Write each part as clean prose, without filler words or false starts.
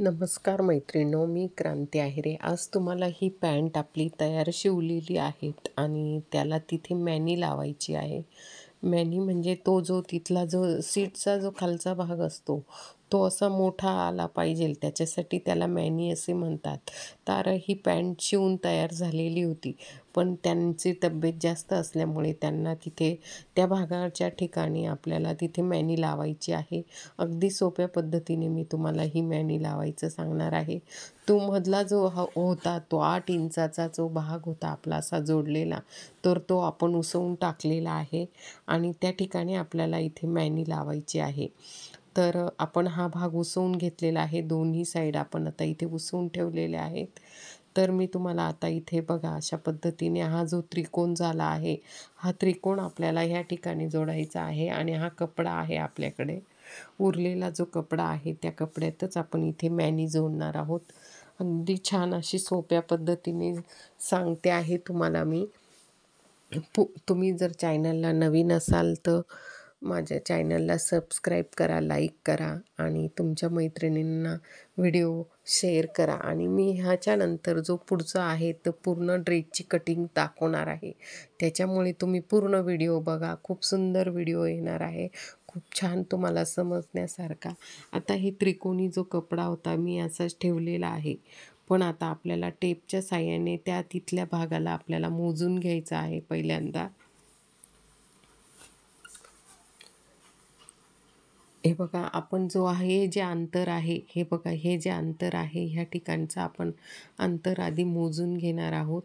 नमस्कार मैत्रिणो, मी क्रांती आहे. आज तुम्हाला ही पॅन्ट आपली तयार शिवलेली आहेत आणि त्याला तिथे मॅनी लावायची आहे. मॅनी म्हणजे तो जो तिथला जो सीटचा जो खालचा भाग असतो तो असा मोठा आला पाहिजे, त्याच्यासाठी त्याला मॅनी असे म्हणतात. तर ही पॅन्ट शिवून तयार झालेली होती, पण त्यांची तब्येत जास्त असल्यामुळे त्यांना तिथे त्या भागाच्या ठिकाणी आपल्याला तिथे मॅनी लावायची आहे. अगदी सोप्या पद्धतीने मी तुम्हाला ही मॅनी लावायचं सांगणार आहे. तो मधला जो होता तो 8 इंचाचा जो भाग होता आपला असा जोडलेला, तर तो आपण उसवून टाकलेला आहे आणि त्या ठिकाणी आपल्याला इथे मॅनी लावायची आहे. तर आपण हा भाग उसवून घेतलेला आहे. दोन्ही साईड आपण आता इथे उसवून ठेवलेले आहेत. तर मी तुम्हाला आता इथे बघा अशा पद्धतीने हा जो त्रिकोण झाला आहे, हा त्रिकोण आपल्याला ह्या ठिकाणी जोडायचा आहे आणि हा कपडा आहे आपल्याकडे. उरलेला जो कपडा आहे त्या कपड्यातच आपण इथे मॅनी जोडणार आहोत. अगदी छान अशी सोप्या पद्धतीने सांगते आहे तुम्हाला मी. तुम्ही जर चॅनलला नवीन असाल तर माझ्या चॅनलला सबस्क्राईब करा, लाईक करा आणि तुमच्या मैत्रिणींना व्हिडिओ शेअर करा. आणि मी ह्याच्यानंतर जो पुढचा आहे तर पूर्ण ड्रेसची कटिंग दाखवणार आहे, त्याच्यामुळे तुम्ही पूर्ण व्हिडिओ बघा. खूप सुंदर व्हिडिओ येणार आहे, खूप छान तुम्हाला समजण्यासारखा. आता हे त्रिकोणी जो कपडा होता मी असाच ठेवलेला आहे, पण आता आपल्याला टेपच्या साहाय्याने त्या तिथल्या भागाला आपल्याला मोजून घ्यायचं आहे. पहिल्यांदा हे बघा, आपण जो आहे जे अंतर आहे, हे बघा, हे जे अंतर आहे ह्या ठिकाणचं आपण अंतर आधी मोजून घेणार आहोत.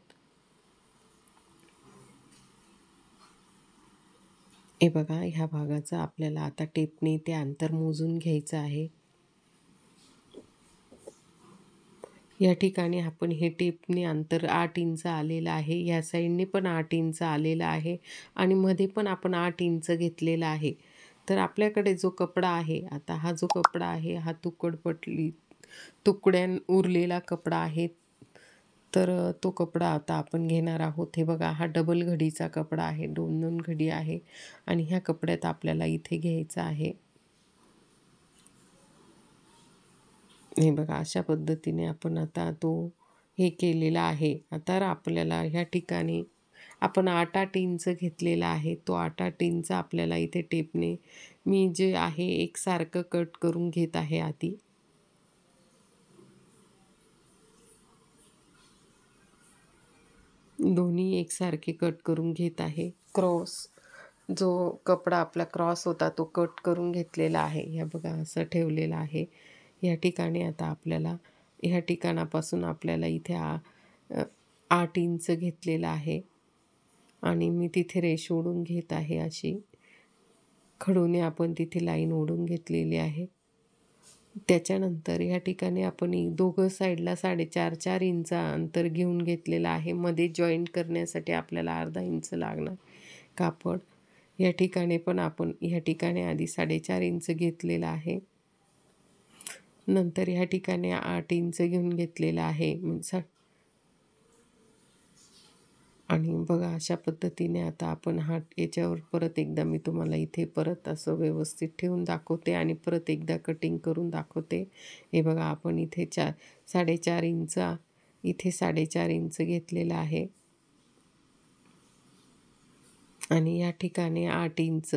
हे बघा, ह्या भागाचं आपल्याला आता टेपने ते अंतर मोजून घ्यायचं आहे. या ठिकाणी आपण हे टेपने अंतर 8 इंच आलेलं आहे. या साईडने पण 8 इंच आलेलं आहे आणि मध्ये पण आपण 8 इंच घेतलेला आहे. तर आपल्याकडे जो कपडा आहे, आता हा जो कपडा आहे हा तुकड्यां उरलेला कपडा आहे. तर तो कपडा आता आपण घेणार आहोत. हे बघा, हा डबल घडीचा कपडा आहे, 2-2 घडी आहे आणि ह्या कपड्यात आपल्याला इथे घ्यायचा आहे. हे बघा, अशा पद्धतीने आपण आता तो हे केलेला आहे. आता आपल्याला ह्या ठिकाणी आपण 8-8 इंच घेतलेला आहे. तो 8-8 इंच आपल्याला इथे टेपने मी जे आहे एकसारखं कट करून घेत आहे आधी. दोन्ही एकसारखे कट करून घेत आहे. जो कपडा आपला क्रॉस होता तो कट करून घेतलेला आहे. ह्या बघा, असं ठेवलेलं आहे. या ठिकाणी आता आपल्याला ह्या ठिकाणापासून आपल्याला इथे 8 इंच घेतलेला आहे आणि मी तिथे रेष ओढून घेत आहे. अशी खडूने आपण तिथे लाईन ओढून घेतलेली आहे. त्याच्यानंतर ह्या ठिकाणी आपण दोघं साईडला 4.5-4 इंच अंतर घेऊन घेतलेलं आहे. मध्ये जॉईंट करण्यासाठी आपल्याला अर्धा इंच लागणार कापड. या ठिकाणी पण आपण ह्या ठिकाणी आधी 4.5 इंच घेतलेलं आहे. नंतर ह्या ठिकाणी 8 इंच घेऊन घेतलेलं आहे. आणि बघा, अशा पद्धतीने आता आपण याच्यावर परत एकदा मी तुम्हाला इथे परत असं व्यवस्थित ठेवून दाखवते आणि परत एकदा कटिंग करून दाखवते. हे बघा, आपण इथे 4.5 इंच इथे 4.5 इंच घेतलेलं आहे आणि या ठिकाणी 8 इंच,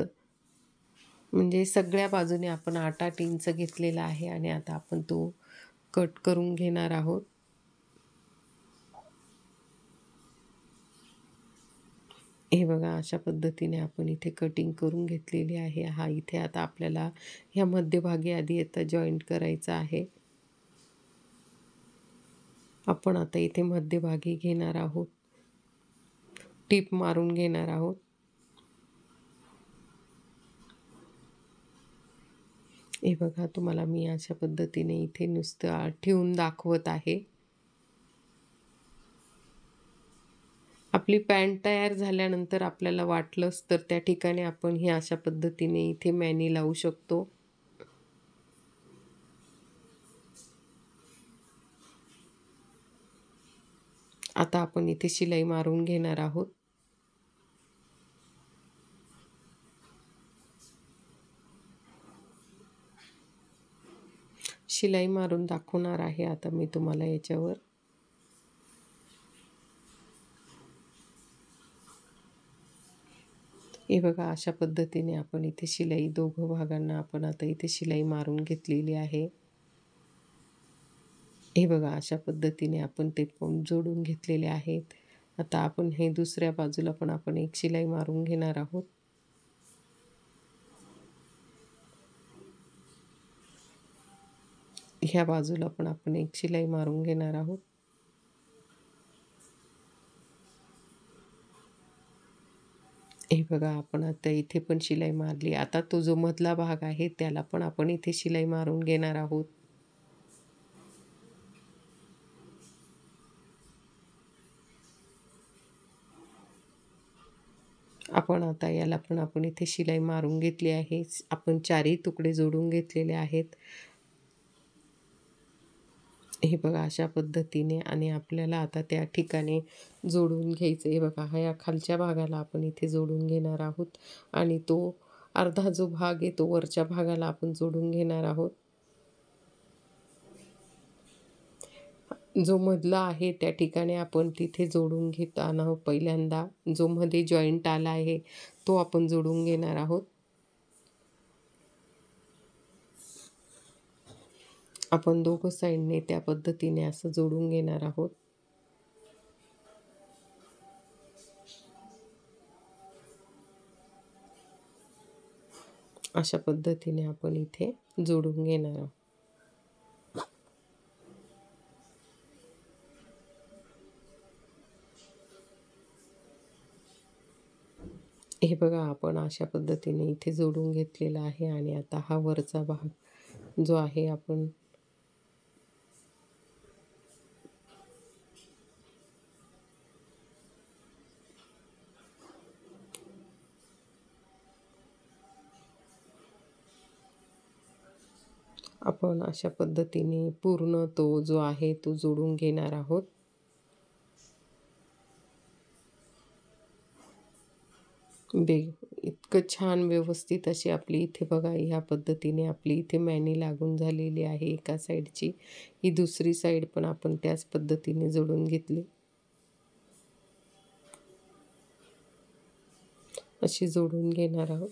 म्हणजे सगळ्या बाजूने आपण 8-8 इंच घेतलेला आहे आणि आता आपण तो कट करून घेणार आहोत. हे बघा, अशा पद्धतीने आपण इथे कटिंग करून घेतलेली आहे. हा इथे आता आपल्याला ह्या मध्यभागी आधी आता जॉईंट करायचा आहे. आपण आता इथे मध्यभागी घेणार आहोत, टीप मारून घेणार आहोत. हे बघा, तुम्हाला मी अशा पद्धतीने इथे नुसतं ठेवून दाखवत आहे. आपली पॅन्ट तयार झाल्यानंतर आपल्याला वाटलंच तर त्या ठिकाणी आपण ही अशा पद्धतीने इथे मॅनी लावू शकतो. आता आपण इथे शिलाई मारून घेणार आहोत. शिलाई मारून दाखवणार आहे आता मी तुम्हाला याच्यावर. हे बघा, अशा पद्धतीने आपण इथे शिलाई दोघं भागांना आपण आता इथे शिलाई मारून घेतलेली आहे. हे बघा, अशा पद्धतीने आपण ते पण जोडून घेतलेले आहेत. आता आपण हे दुसऱ्या बाजूला पण आपण एक शिलाई मारून घेणार आहोत. ह्या बाजूला पण आपण एक शिलाई मारून घेणार आहोत. हे बघा, आपण आता इथे पण शिलाई मारली. आता तो जो मधला भाग आहे त्याला पण आपण इथे शिलाई मारून घेणार आहोत. आपण आता याला पण आपण इथे शिलाई मारून घेतली आहे. आपण चारही तुकडे जोडून घेतलेले आहेत. हे बघा, अशा पद्धतीने आणि आपल्याला आता त्या ठिकाणी जोडून घ्यायचं. हे बघा, ह्या खालच्या भागाला आपण इथे जोडून घेणार आहोत आणि तो अर्धा जो भाग आहे तो वरच्या भागाला आपण जोडून घेणार आहोत. जो मधला आहे त्या ठिकाणी आपण तिथे जोडून घेताना पहिल्यांदा जो मध्ये जॉईंट आला आहे तो आपण जोडून घेणार आहोत. आपण दोघं साईडने त्या पद्धतीने असं जोडून घेणार आहोत. अशा पद्धतीने आपण इथे जोडून घेणार आहोत. हे बघा, आपण अशा पद्धतीने इथे जोडून घेतलेला आहे आणि आता हा वरचा भाग जो आहे आपण अशा पद्धतीने पूर्ण तो जो आहे तो जोडून घेणार आहोत. इतकं छान व्यवस्थित अशी आपली इथे बघा, ह्या पद्धतीने आपली इथे मॅनी लागून झालेली आहे एका साईडची. ही दुसरी साईड पण आपण त्याच पद्धतीने जोडून घेतली. अशी जोडून घेणार आहोत.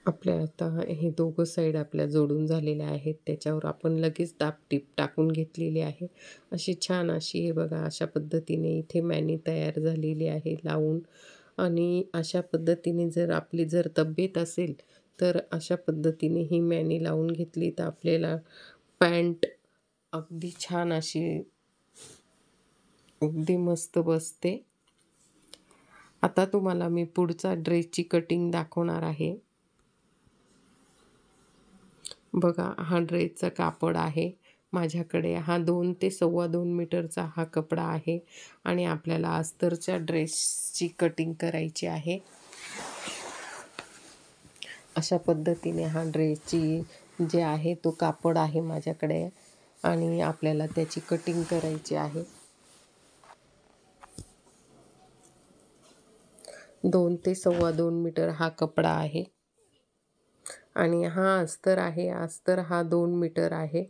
आपल्या आता हे दोघं साईड आपल्या जोडून झालेल्या आहेत. त्याच्यावर आपण लगेच दाब टीप टाकून घेतलेली आहे. अशी छान अशी हे बघा, अशा पद्धतीने इथे मॅनी तयार झालेली आहे लावून. आणि अशा पद्धतीने जर आपली तब्येत असेल तर अशा पद्धतीने ही मॅनी लावून घेतली तर आपल्याला पॅन्ट अगदी छान अशी अगदी मस्त बसते. आता तुम्हाला मी पुढचा ड्रेसची कटिंग दाखवणार आहे. बघा, हा ड्रेसचा कापड आहे माझ्याकडे. हा 2 ते 2.25 मीटरचा हा कपडा आहे आणि आपल्याला अस्तरच्या ड्रेसची कटिंग करायची आहे. अशा पद्धतीने हा ड्रेसची जे आहे तो कापड आहे माझ्याकडे आणि आपल्याला त्याची कटिंग करायची आहे. 2 ते 2.25 मीटर हा कपडा आहे आणि हा अस्तर आहे. अस्तर हा 2 मीटर आहे.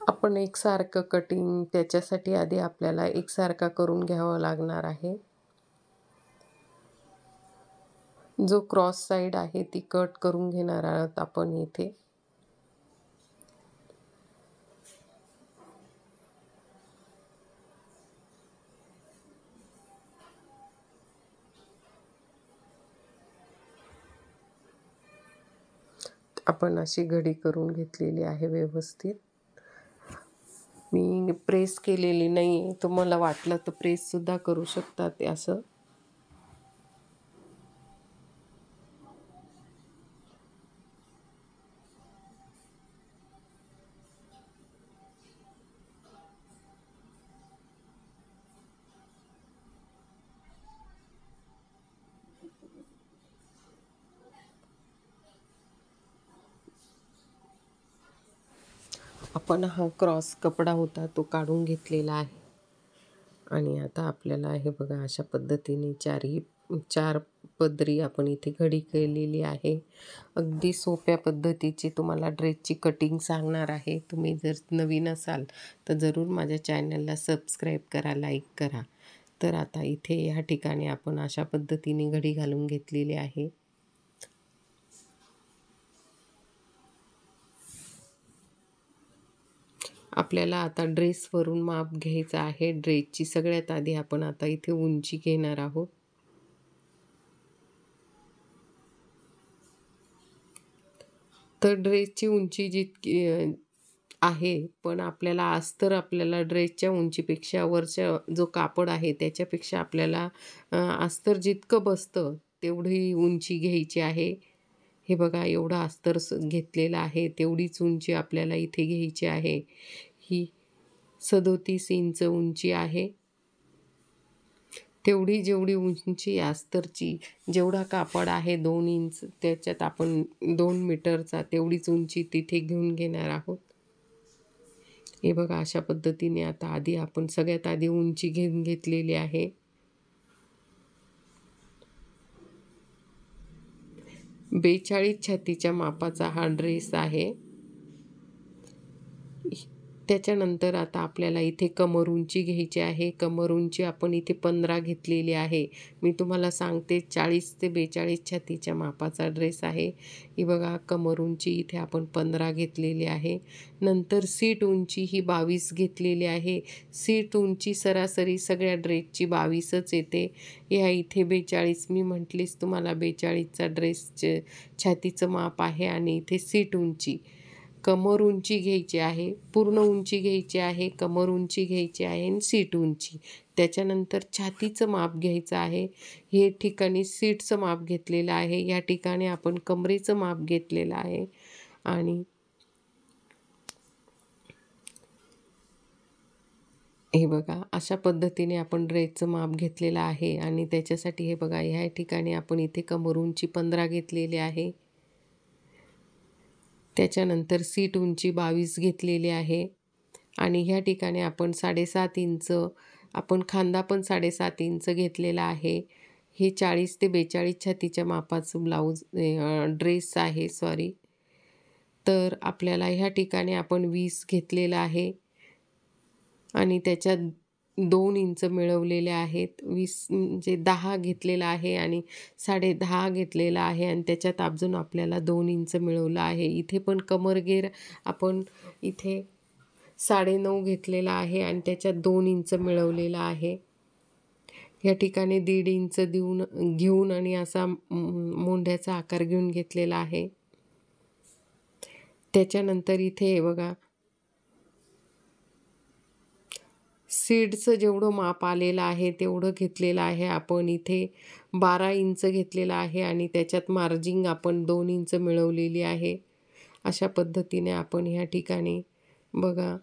आपण एकसारखं कटिंग त्याच्यासाठी आधी आपल्याला एकसारखा करून घ्यावा लागणार आहे. जो क्रॉस साईड आहे ती कट करून घेणार आहोत आपण इथे. आपण अशी घडी करून घेतलेली आहे व्यवस्थित. मी प्रेस केलेली नाही आहे. तुम्हाला वाटलं तर प्रेससुद्धा करू शकता ते असं. आपण हा क्रॉस कपडा होता तो काढून घेतलेला आहे आणि आता आपल्याला हे बघा अशा पद्धतीने चार पदरी आपण इथे घडी केलेली आहे. अगदी सोप्या पद्धतीची तुम्हाला ड्रेसची कटिंग सांगणार आहे. तुम्ही जर नवीन असाल तर जरूर माझ्या चॅनलला सबस्क्राईब करा, लाईक करा. तर आता इथे ह्या ठिकाणी आपण अशा पद्धतीने घडी घालून घेतलेली आहे. आपल्याला आता ड्रेसवरून माप घ्यायचं आहे. ड्रेसची सगळ्यात आधी आपण आता इथे उंची घेणार आहोत. तर ड्रेसची उंची जितकी आहे, पण आपल्याला ड्रेसच्या उंचीपेक्षा वरच्या जो कापड आहे त्याच्यापेक्षा आपल्याला अस्तर जितकं बसतं तेवढी उंची घ्यायची आहे. हे बघा एवढा अस्तर घेतलेला आहे, तेवढीच उंची आपल्याला इथे घ्यायची आहे. ही 37 इंच उंची आहे. तेवढी जेवढी उंची अस्तरची, जेवढा कापड आहे 2 इंच, त्याच्यात आपण 2 मीटरचा तेवढीच उंची तिथे घेऊन घेणार आहोत. हे बघा अशा पद्धतीने आता आपण सगळ्यात आधी उंची घेऊन घेतलेली आहे. 42 छातीच्या मापाचा हा ड्रेस आहे. त्याच्यानंतर आता आपल्याला इथे कमर उंची घ्यायची आहे. कमर उंची आपण इथे 15 घेतलेली आहे. मी तुम्हाला सांगते 40 ते 42 छातीच्या मापाचा ड्रेस आहे. ही बघा कमर उंची इथे आपण 15 घेतलेली आहे. नंतर सीट उंची ही 22 घेतलेली आहे. सीट उंची सरासरी सगळ्या ड्रेसची 22च येते. ह्या इथे 42 मी म्हटलीच तुम्हाला 42चा ड्रेसचे छातीचं माप आहे आणि इथे सीट उंची. कमर उंची घ्यायची आहे, पूर्ण उंची घ्यायची आहे, कमर उंची घ्यायची आहे आणि सीट उंची. त्याच्यानंतर छातीचं माप घ्यायचं आहे. हे ठिकाणी सीटचं माप घेतलेलं आहे. या ठिकाणी आपण कमरेचं माप घेतलेलं आहे आणि हे बघा अशा पद्धतीने आपण ड्रेसचं माप घेतलेलं आहे आणि त्याच्यासाठी हे बघा ह्या ठिकाणी आपण इथे कमर उंची 15 घेतलेली आहे. त्याच्यानंतर सीट उंची 22 घेतलेली आहे आणि ह्या ठिकाणी आपण 7.5 इंच, आपण खांदा पण 7.5 इंच घेतलेला आहे. हे 40 ते 42 छातीच्या मापाचं ड्रेस आहे सॉरी. तर आपल्याला ह्या ठिकाणी आपण 20 घेतलेलं आहे आणि त्याच्यात 2 इंच मिळवलेले आहेत. 20 म्हणजे 10 घेतलेला आहे आणि 10.5 घेतलेला आहे आणि त्याच्यात अजून आपल्याला 2 इंच मिळवलं आहे. इथे पण कमरघेर आपण इथे 9.5 घेतलेला आहे आणि त्याच्यात 2 इंच मिळवलेला आहे. या ठिकाणी 1.5 इंच घेऊन आणि असा मोंढ्याचा आकार घेऊन घेतलेला आहे. त्याच्यानंतर इथे हे बघा सीडचं जेवढं माप आलेलं आहे तेवढं घेतलेलं आहे. आपण इथे 12 इंच घेतलेलं आहे आणि त्याच्यात मार्जिंग आपण 2 इंच मिळवलेली आहे. अशा पद्धतीने आपण ह्या ठिकाणी बघा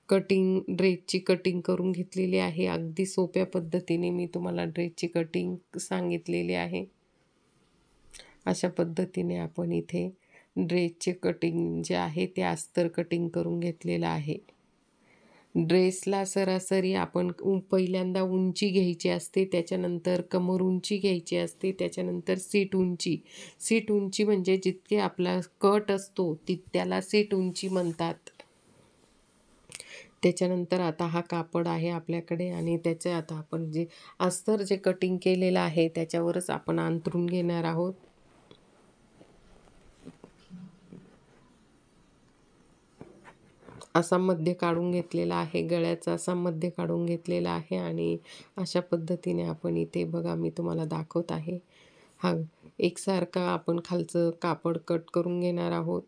ड्रेसची कटिंग करून घेतलेली आहे. अगदी सोप्या पद्धतीने मी तुम्हाला ड्रेसची कटिंग सांगितलेली आहे. अशा पद्धतीने आपण इथे ड्रेसचे कटिंग जे आहे ते अस्तर कटिंग करून घेतलेलं आहे. ड्रेसला सरासरी आपण पहिल्यांदा उंची घ्यायची असते, त्याच्यानंतर कमर उंची घ्यायची असते, त्याच्यानंतर सीट उंची. सीट उंची म्हणजे जितके आपला कट असतो त्याला सीट उंची म्हणतात. त्याच्यानंतर आता हा कापड आहे आपल्याकडे आणि त्याचे आता आपण जे अस्तर जे कटिंग केलेलं आहे त्याच्यावरच आपण अंथरून घेणार आहोत. असा मध्य काढून घेतलेला आहे, गळ्याचा असा मध्य काढून घेतलेला आहे आणि अशा पद्धतीने आपण इथे बघा मी तुम्हाला दाखवत आहे. हा एकसारखा आपण खालचं कापड कट करून घेणार आहोत.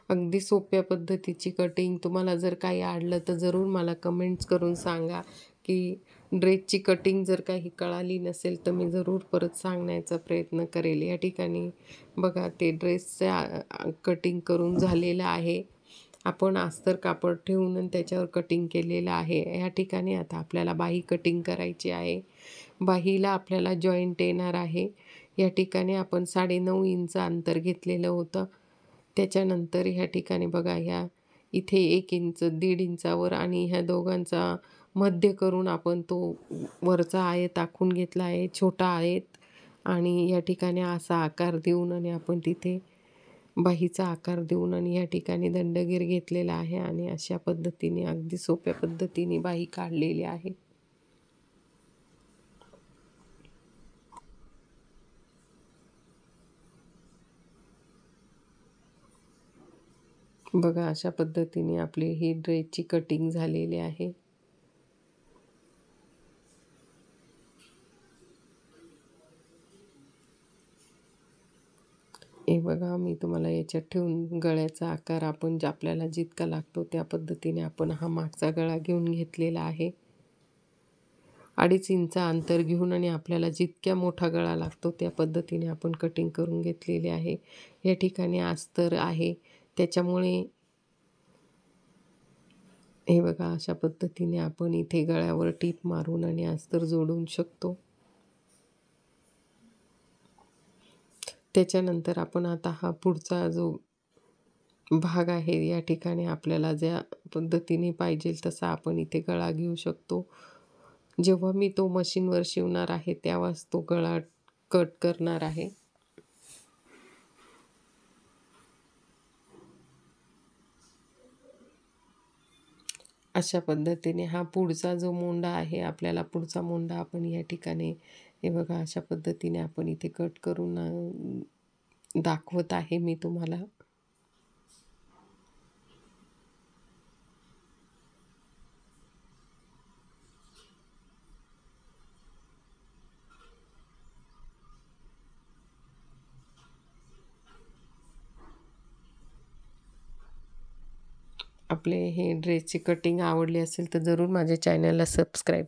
अगदी सोप्या पद्धतीची कटिंग. तुम्हाला जर काही अडलं तर जरूर मला कमेंट्स करून सांगा की ड्रेसची कटिंग जर काही कळाली नसेल तर मी जरूर परत सांगण्याचा प्रयत्न करेल. या ठिकाणी बघा ते ड्रेसचं कटिंग करून झालेलं आहे. आपण अस्तर कापड ठेवून त्याच्यावर कटिंग केलेलं आहे. या ठिकाणी आता आपल्याला बाही कटिंग करायची आहे. बाहीला आपल्याला जॉईंट येणार आहे. या ठिकाणी आपण 9.5 इंच अंतर घेतलेलं होतं. त्याच्यानंतर ह्या ठिकाणी बघा इथे 1 इंच 1.5 इंचावर आणि ह्या दोघांचा मध्य करून आपण तो वरचा आयत आखून घेतला आहे, छोटा आयत. आणि या ठिकाणी असा आकार देऊन आणि आपण तिथे बाहीचा आकार देऊन आणि या ठिकाणी दंडगीर घेतलेला आहे आणि अशा पद्धतीने अगदी सोप्या पद्धतीने बाही काढलेली आहे. बघा अशा पद्धतीने आपली ही ड्रेसची कटिंग झालेली आहे. हे बघा मी तुम्हाला याच्यात ठेवून गळ्याचा आकार आपण आपल्याला जितका लागतो त्या पद्धतीने आपण हा मागचा गळा घेऊन घेतलेला आहे. 2.5 इंच अंतर घेऊन आणि आपल्याला जितक्या मोठा गळा लागतो त्या पद्धतीने आपण कटिंग करून घेतलेली आहे. या ठिकाणी अस्तर आहे त्याच्यामुळे हे बघा अशा पद्धतीने आपण इथे गळ्यावर टीप मारून आणि अस्तर जोडू शकतो. त्याच्यानंतर आपण आता हा पुढचा जो भाग आहे या ठिकाणी आपल्याला ज्या पद्धतीने पाहिजे तसा आपण इथे गळा घेऊ शकतो. जेव्हा मी तो मशीनवर शिवणार आहे तेव्हाच तो गळा कट करणार आहे. अशा पद्धतीने हा पुढचा जो मोंडा आहे आपल्याला पुढचा मोंडा आपण या ठिकाणी हे बघा अशा पद्धतीने आपण इथे कट करून दाखवत आहे मी तुम्हाला. आपले हे ड्रेसची कटिंग आवडली असेल तर जरूर माझ्या चॅनलला सबस्क्राईब